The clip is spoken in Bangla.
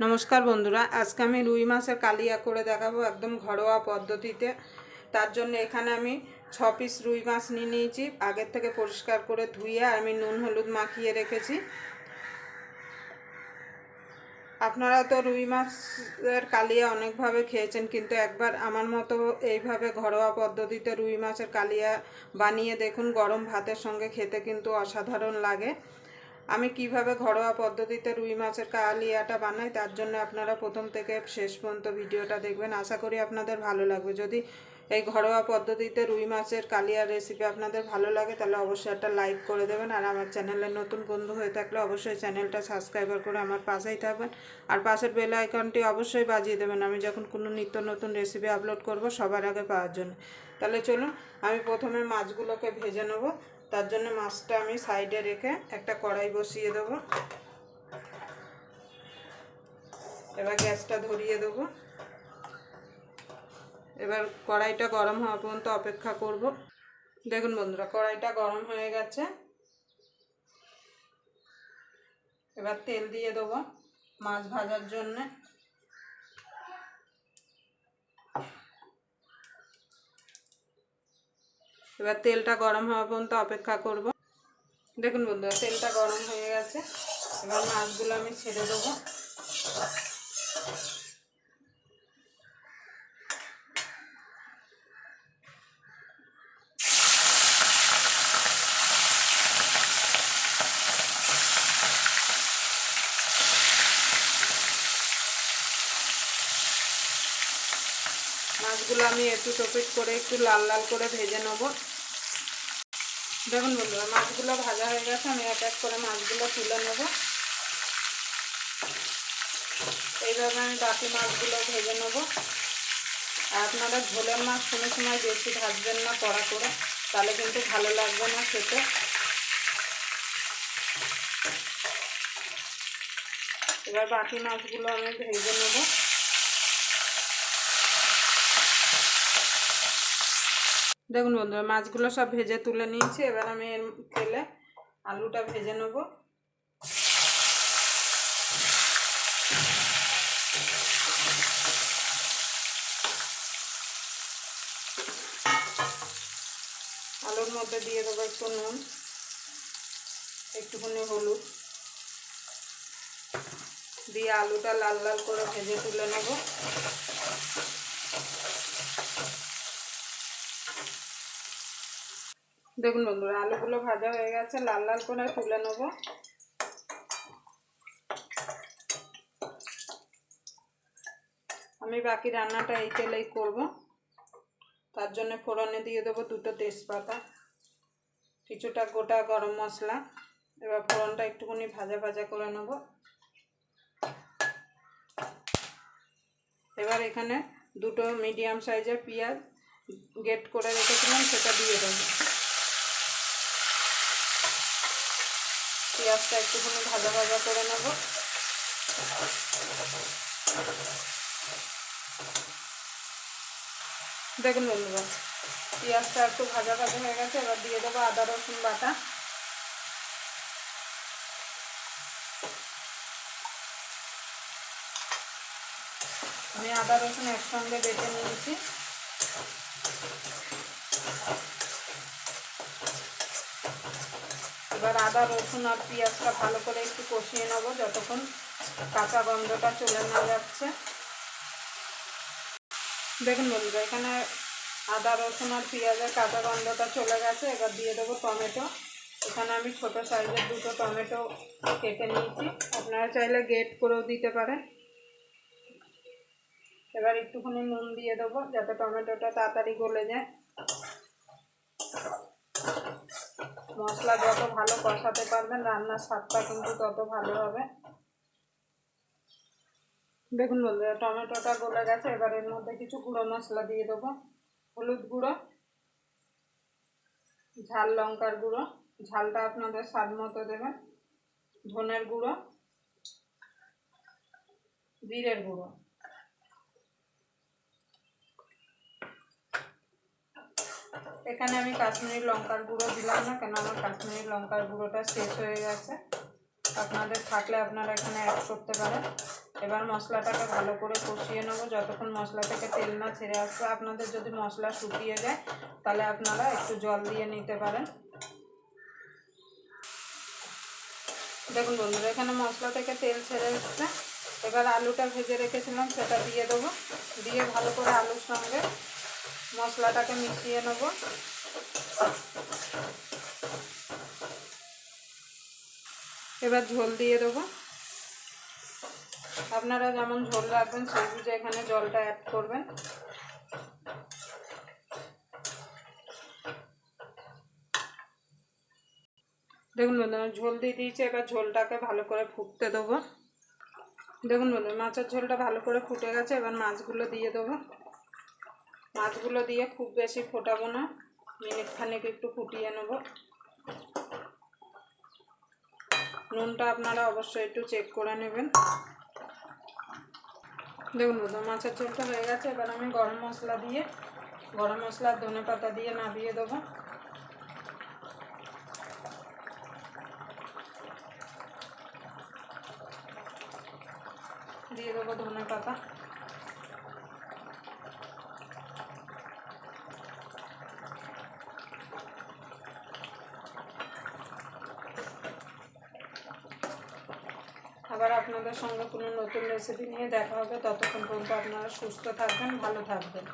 নমস্কার বন্ধুরা, আজকে আমি রুই মাছের কালিয়া করে দেখাবো একদম ঘরোয়া পদ্ধতিতে। তার জন্য এখানে আমি 6 পিস রুই মাছ নিয়ে নিয়েছি। আগের থেকে পরিষ্কার করে ধুয়ে আমি নুন হলুদ মাখিয়ে রেখেছি। আপনারা তো রুই মাছের কালিয়া অনেকভাবে খেয়েছেন, কিন্তু একবার আমার মতো এইভাবে ঘরোয়া পদ্ধতিতে রুই মাছের কালিয়া বানিয়ে দেখুন। গরম ভাতের সঙ্গে খেতে কিন্তু অসাধারণ লাগে। আমি কিভাবে ঘরোয়া পদ্ধতিতে রুই মাছের কালিয়াটা বানাই তার জন্য আপনারা প্রথম থেকে শেষ পর্যন্ত ভিডিওটা দেখবেন। আশা করি আপনাদের ভালো লাগবে। যদি এই ঘরোয়া পদ্ধতিতে রুই মাছের কালিয়ার রেসিপি আপনাদের ভালো লাগে তাহলে অবশ্যই একটা লাইক করে দেবেন। আর আমার চ্যানেলের নতুন বন্ধু হয়ে থাকলে অবশ্যই চ্যানেলটা সাবস্ক্রাইবার করে আমার পাশেই থাকবেন। আর পাশের বেল আইকনটি অবশ্যই বাজিয়ে দেবেন, আমি যখন কোনো নিত্য নতুন রেসিপি আপলোড করব সবার আগে পাওয়ার জন্য। তাহলে চলুন, আমি প্রথমে মাছগুলোকে ভেজে নেব। তার জন্য মাছটা আমি সাইডে রেখে একটা কড়াই বসিয়ে দেব। এবার গ্যাসটা ধরিয়ে দেব। এবার কড়াইটা গরম হওয়া পর্যন্ত অপেক্ষা করব। দেখুন বন্ধুরা, কড়াইটা গরম হয়ে গেছে। এবার তেল দিয়ে দেব মাছ ভাজার জন্য। এবার তেলটা গরম হওয়া পর্যন্ত অপেক্ষা করব। দেখুন বন্ধুরা, তেলটা গরম হয়ে গেছে। এবার মাছগুলো আমি ছেড়ে দেবো। মাছগুলো আমি একটু টপিট করে একটু লাল লাল করে ভেজে নেব। দেখুন বন্ধুরা, মাছগুলো ভাজা হয়ে গেছে। আমি এক এক করে মাছগুলো তুলে নেব। এইভাবে আমি বাকি মাছগুলো ভেজে নেব। আর আপনারা ঝোলের মাছ কোনো সময় বেশি ভাজবেন না কড়া করে, তাহলে কিন্তু ভালো লাগবে না খেতে। এবার বাকি মাছগুলো আমি ভেজে নেব। দেখুন বন্ধুরা, মাছগুলো সব ভেজে তুলে নিয়েছি। এবার আমি এর তেলে আলুটা ভেজে নেব। আলুর মধ্যে দিয়ে দেবো একটু নুন, একটুখানি হলুদ দিয়ে আলুটা লাল লাল করে ভেজে তুলে নেব। দেখুন বন্ধুরা, আলুগুলো ভাজা হয়ে গেছে, লাল লাল করে তুলে নেব। আমি বাকি রান্নাটা এই তেলেই করব। তার জন্য ফোড়নে দিয়ে দেবো 2টো তেজপাতা, কিছুটা গোটা গরম মশলা। এবার ফোড়নটা একটুখানি ভাজা ভাজা করে নেব। এবার এখানে 2টো মিডিয়াম সাইজের পেঁয়াজ গ্রেট করে রেখেছিলাম, সেটা দিয়ে দেবো। পেঁয়াজটা একটুখানি ভাজা ভাজা করে নেব। দেখুন বন্ধুরা, পেঁয়াজটা একটু ভাজা ভাজা হয়ে গেছে। এবার দিয়ে দেবো আদা রসুন বাটা। আমি আদা রসুন একসঙ্গে বেটে নিয়েছি। এবার আদা রসুন আর পেঁয়াজটা ভালো করে একটু কষিয়ে নেবো যতক্ষণ কাঁচা গন্ধটা চলে না যাচ্ছে। দেখুন বন্ধুরা, এখানে আদা রসুন আর পেঁয়াজের কাঁচা গন্ধটা চলে গেছে। এবার দিয়ে দেবো টমেটো। এখানে আমি ছোটো সাইজের 2টো টমেটো কেটে নিয়েছি, আপনারা চাইলে গ্রেট করেও দিতে পারেন। এবার একটুখানি নুন দিয়ে দেবো যাতে টমেটোটা তাড়াতাড়ি গলে যায়। মশলা যত ভালো কষাতে পারবেন রান্নার স্বাদটা কিন্তু তত ভালো হবে। দেখুন বন্ধুরা, টমেটোটা গলে গেছে। এবার এর মধ্যে কিছু গুঁড়ো মশলা দিয়ে দেবো। হলুদ গুঁড়ো, ঝাল লঙ্কার গুঁড়ো, ঝালটা আপনাদের স্বাদ মতো দেবেন, ধনের গুঁড়ো, জিরের গুঁড়ো। এখানে আমি কাশ্মীরি লঙ্কার গুঁড়ো দিলাম না, কেন আমার কাশ্মীরি লঙ্কার গুঁড়োটা শেষ হয়ে গেছে। আপনাদের থাকলে আপনারা এখানে অ্যাড করতে পারেন। এবার মশলাটাকে ভালো করে কষিয়ে নেব যতক্ষণ মশলা থেকে তেল না ছেড়ে আসবে। আপনাদের যদি মশলা শুকিয়ে যায় তাহলে আপনারা একটু জল দিয়ে নিতে পারেন। দেখুন বন্ধুরা, এখানে মশলা থেকে তেল ছেড়ে এসছে। এবার আলুটা ভেজে রেখেছিলাম সেটা দিয়ে দেবো। দিয়ে ভালো করে আলুর সঙ্গে মশলাটাকে মিশিয়ে নেব। এবার ঝোল দিয়ে দেবো। আপনারা যেমন ঝোল রাখবেন সেই বুঝে এখানে জলটা অ্যাড করবেন। দেখুন বন্ধুরা, ঝোল দিয়ে দিয়েছি। এবার ঝোলটাকে ভালো করে ফুটতে দেবো। দেখুন বন্ধুরা, মাছের ঝোলটা ভালো করে ফুটে গেছে। এবার মাছগুলো দিয়ে দেবো। মাছগুলো দিয়ে খুব বেশি ফোটাবো না, মিনিট খানেক একটু ফুটিয়ে নেব। নুনটা আপনারা অবশ্যই একটু চেক করে নেবেন। দেখুন বন্ধুরা, মাছের ঝোলটা হয়ে গেছে। এবার আমি গরম মশলা ধনে পাতা দিয়ে নামিয়ে দেবো। দিয়ে দেবো ধনে পাতা। আবার আপনাদের সঙ্গে কোনো নতুন রেসিপি নিয়ে দেখা হবে। ততক্ষণ পর্যন্ত আপনারা সুস্থ থাকবেন, ভালো থাকবেন।